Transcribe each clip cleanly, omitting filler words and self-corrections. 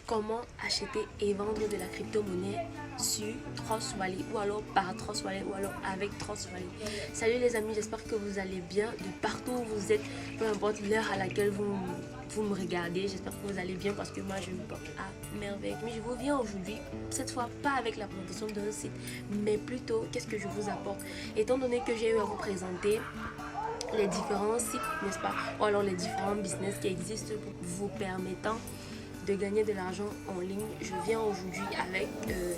comment acheter et vendre de la crypto-monnaie sur Trust Wallet ou alors par Trust Wallet ou alors avec Trust Wallet. Salut les amis, j'espère que vous allez bien de partout où vous êtes, peu importe l'heure à laquelle vous me regardez. J'espère que vous allez bien parce que moi je me porte à merveille. Mais je vous viens aujourd'hui, cette fois pas avec la présentation d'un site, mais plutôt qu'est-ce que je vous apporte. Étant donné que j'ai eu à vous présenter les différents sites, n'est-ce pas, ou alors les différents business qui existent pour vous permettant de gagner de l'argent en ligne, je viens aujourd'hui avec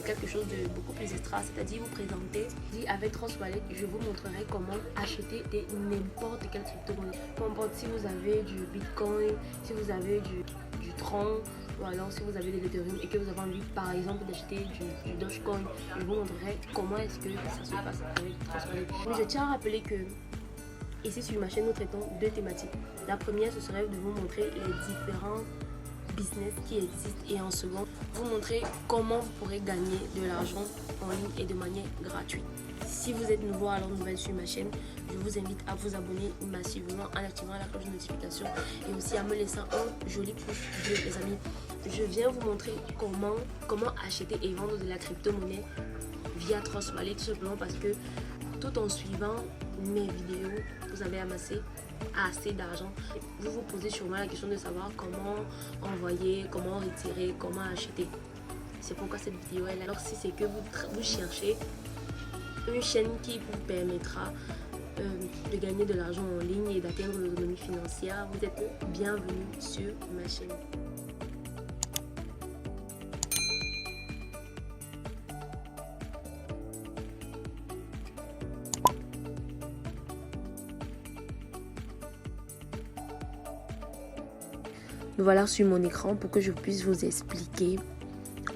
quelque chose de beaucoup plus extra, c'est-à-dire vous présenter avec Trust Wallet, je vous montrerai comment acheter n'importe quelle crypto-monnaie. Peu importe si vous avez du Bitcoin, si vous avez du Tron, ou alors si vous avez de l'Ethereum et que vous avez envie par exemple d'acheter du Dogecoin, je vous montrerai comment est-ce que ça se passe avec Trust Wallet. Mais je tiens à rappeler que ici sur ma chaîne nous traitons deux thématiques. La première, ce serait de vous montrer les différents business qui existent et en second, vous montrer comment vous pourrez gagner de l'argent en ligne et de manière gratuite. Si vous êtes nouveau alors nouvelle sur ma chaîne, je vous invite à vous abonner massivement en activant la cloche de notification et aussi à me laisser un joli pouce bleu les amis. Je viens vous montrer comment acheter et vendre de la crypto-monnaie via Trust Wallet, tout simplement parce que tout en suivant mes vidéos, vous avez amassé assez d'argent. Vous vous posez sûrement la question de savoir comment envoyer, comment retirer, comment acheter. C'est pourquoi cette vidéo est là. Alors si c'est que vous cherchez une chaîne qui vous permettra de gagner de l'argent en ligne et d'atteindre l'autonomie financière, vous êtes bienvenue sur ma chaîne. Voilà sur mon écran pour que je puisse vous expliquer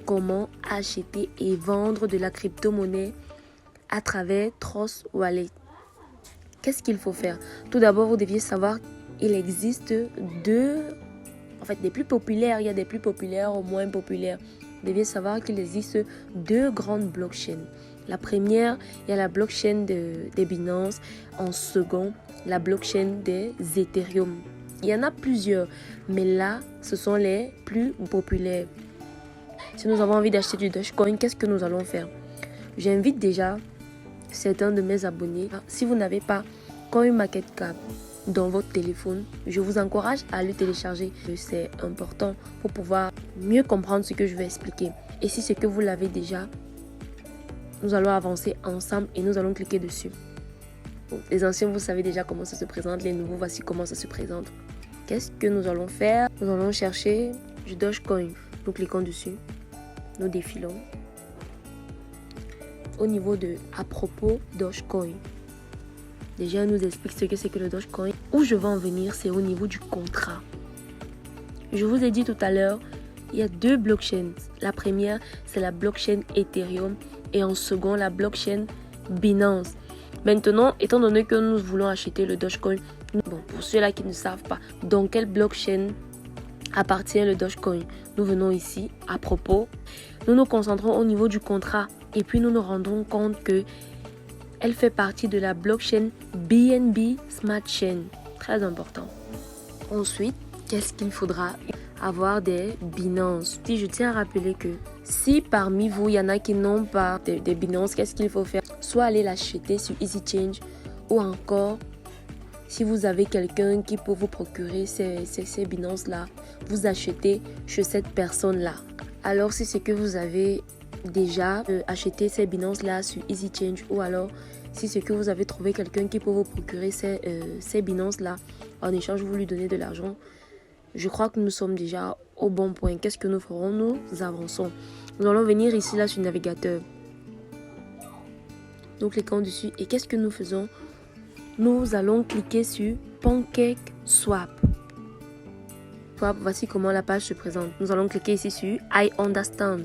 comment acheter et vendre de la crypto-monnaie à travers Trust Wallet. Qu'est-ce qu'il faut faire? Tout d'abord, vous deviez savoir qu'il existe des plus populaires, il y a des plus populaires aux moins populaires. Vous deviez savoir qu'il existe deux grandes blockchains. La première, il y a la blockchain des Binance. En second, la blockchain des Ethereum. Il y en a plusieurs, mais là, ce sont les plus populaires. Si nous avons envie d'acheter du Dogecoin, qu'est-ce que nous allons faire? J'invite déjà certains de mes abonnés. Si vous n'avez pas CoinMarketCap dans votre téléphone, je vous encourage à le télécharger. C'est important pour pouvoir mieux comprendre ce que je vais expliquer. Et si c'est que vous l'avez déjà, nous allons avancer ensemble et nous allons cliquer dessus. Les anciens, vous savez déjà comment ça se présente. Les nouveaux, voici comment ça se présente. Qu'est-ce que nous allons faire? Nous allons chercher du Dogecoin. Nous cliquons dessus. Nous défilons. Au niveau de à propos Dogecoin. Déjà, elle nous explique ce que c'est que le Dogecoin. Où je vais en venir, c'est au niveau du contrat. Je vous ai dit tout à l'heure, il y a deux blockchains. La première, c'est la blockchain Ethereum et en second, la blockchain Binance. Maintenant, étant donné que nous voulons acheter le Dogecoin, pour ceux-là qui ne savent pas dans quelle blockchain appartient le Dogecoin, nous venons ici à propos. Nous nous concentrons au niveau du contrat et puis nous nous rendons compte que elle fait partie de la blockchain BNB Smart Chain. Très important. Ensuite, qu'est-ce qu'il faudra? Avoir des Binance. Si je tiens à rappeler que si parmi vous, il y en a qui n'ont pas des Binance, qu'est-ce qu'il faut faire? Soit aller l'acheter sur EasyChange ou encore, si vous avez quelqu'un qui peut vous procurer ces Binance-là, vous achetez chez cette personne-là. Alors, si c'est que vous avez déjà acheté ces Binance-là sur EasyChange ou alors si c'est que vous avez trouvé quelqu'un qui peut vous procurer ces Binance-là, en échange, vous lui donnez de l'argent. Je crois que nous sommes déjà au bon point. Qu'est-ce que nous ferons? Nous avançons. Nous allons venir ici, là, sur le navigateur. Nous cliquons dessus. Et qu'est-ce que nous faisons? Nous allons cliquer sur PancakeSwap. Voici comment la page se présente. Nous allons cliquer ici sur I understand.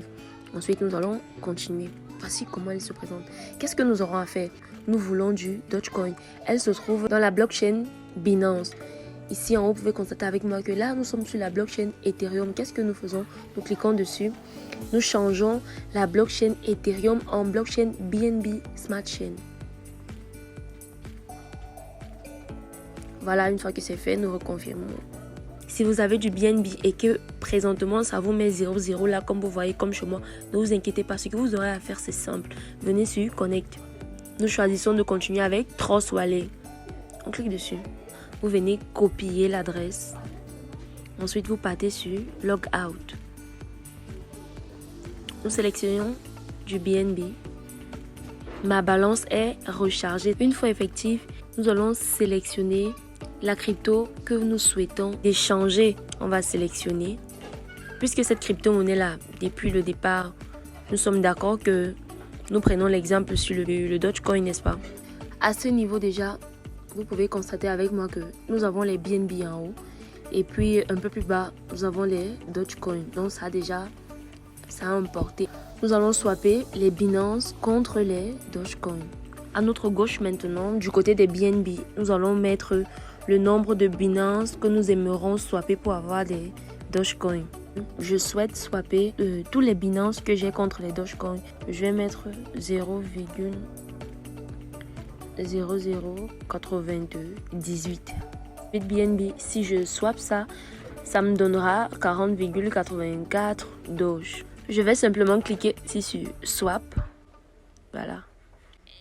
Ensuite, nous allons continuer. Voici comment elle se présente. Qu'est-ce que nous aurons à faire? Nous voulons du Dogecoin. Elle se trouve dans la blockchain Binance. Ici en haut, vous pouvez constater avec moi que là, nous sommes sur la blockchain Ethereum. Qu'est-ce que nous faisons? Nous cliquons dessus. Nous changeons la blockchain Ethereum en blockchain BNB Smart Chain. Voilà, une fois que c'est fait, nous reconfirmons. Si vous avez du BNB et que présentement ça vous met 0,0 là comme vous voyez comme chez moi, ne vous inquiétez pas. Ce que vous aurez à faire c'est simple. Venez sur Connect. Nous choisissons de continuer avec Trust Wallet. On clique dessus. Vous venez copier l'adresse. Ensuite vous partez sur Log Out. Nous sélectionnons du BNB. Ma balance est rechargée. Une fois effective, nous allons sélectionner la crypto que nous souhaitons échanger. On va sélectionner. Puisque cette crypto-monnaie là, depuis le départ, nous sommes d'accord que nous prenons l'exemple sur le Dogecoin, n'est-ce pas? À ce niveau déjà, vous pouvez constater avec moi que nous avons les BNB en haut. Et puis un peu plus bas, nous avons les Dogecoin. Donc ça déjà, ça a importé. Nous allons swapper les Binance contre les Dogecoin. À notre gauche maintenant, du côté des BNB, nous allons mettre le nombre de Binance que nous aimerons swapper pour avoir des Dogecoin. Je souhaite swapper tous les Binance que j'ai contre les Dogecoin. Je vais mettre 0,008218. BNB, si je swap ça, ça me donnera 40,84 Doge. Je vais simplement cliquer ici sur Swap. Voilà.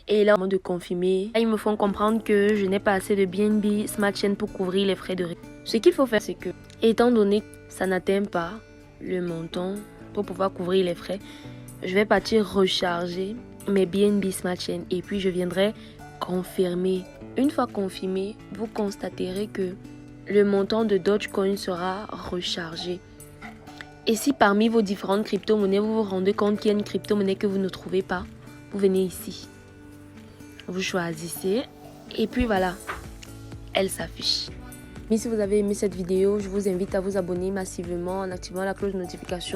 Et là, au moment de confirmer, ils me font comprendre que je n'ai pas assez de BNB Smart Chain pour couvrir les frais de réseau. Ce qu'il faut faire, c'est que, étant donné que ça n'atteint pas le montant pour pouvoir couvrir les frais, je vais partir recharger mes BNB Smart Chain et puis je viendrai confirmer. Une fois confirmé, vous constaterez que le montant de Dogecoin sera rechargé. Et si parmi vos différentes crypto-monnaies, vous vous rendez compte qu'il y a une crypto-monnaie que vous ne trouvez pas, vous venez ici. Vous choisissez et puis voilà, elle s'affiche. Mais si vous avez aimé cette vidéo, je vous invite à vous abonner massivement en activant la cloche de notification.